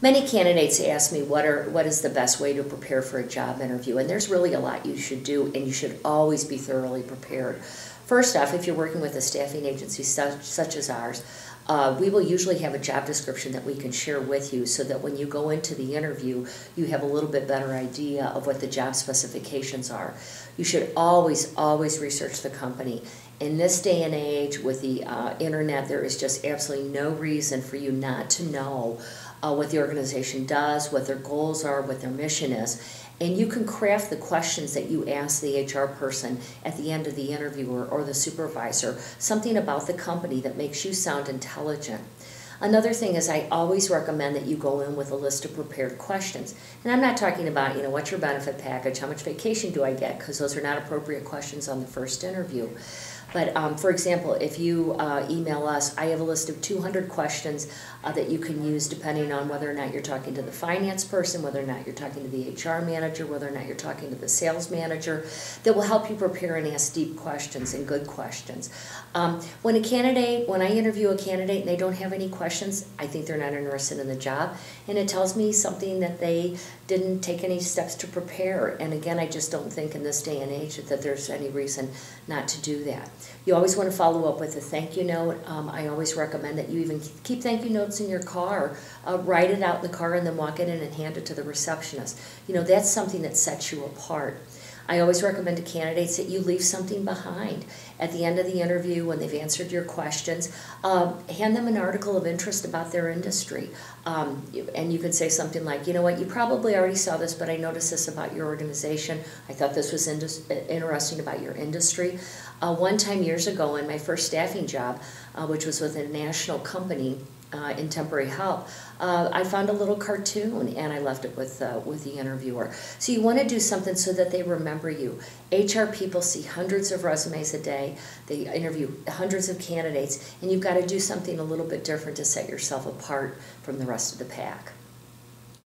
Many candidates ask me what is the best way to prepare for a job interview, and there's really a lot you should do, and you should always be thoroughly prepared. First off, if you're working with a staffing agency such as ours, we will usually have a job description that we can share with you so that when you go into the interview, you have a little bit better idea of what the job specifications are. You should always research the company. In this day and age with the internet, there is just absolutely no reason for you not to know what the organization does, what their goals are, what their mission is. And you can craft the questions that you ask the HR person at the end of the interview or the supervisor, something about the company that makes you sound intelligent. Another thing is I always recommend that you go in with a list of prepared questions. And I'm not talking about, what's your benefit package, how much vacation do I get, because those are not appropriate questions on the first interview. But for example, if you email us, I have a list of 200 questions that you can use depending on whether or not you're talking to the finance person, whether or not you're talking to the HR manager, whether or not you're talking to the sales manager, that will help you prepare and ask deep questions and good questions. When I interview a candidate and they don't have any questions, I think they're not interested in the job, and it tells me something that they didn't take any steps to prepare. And again, I just don't think in this day and age that there's any reason not to do that. You always want to follow up with a thank you note. I always recommend that you even keep thank you notes in your car. Write it out in the car and then walk it in and hand it to the receptionist. That's something that sets you apart. I always recommend to candidates that you leave something behind. At the end of the interview, when they've answered your questions, hand them an article of interest about their industry. And you can say something like, you know what, you probably already saw this, but I noticed this about your organization. I thought this was interesting about your industry. One time years ago in my first staffing job, which was with a national company, in temporary help, I found a little cartoon and I left it with the interviewer. So you want to do something so that they remember you. HR people see hundreds of resumes a day. They interview hundreds of candidates, and you've got to do something a little bit different to set yourself apart from the rest of the pack.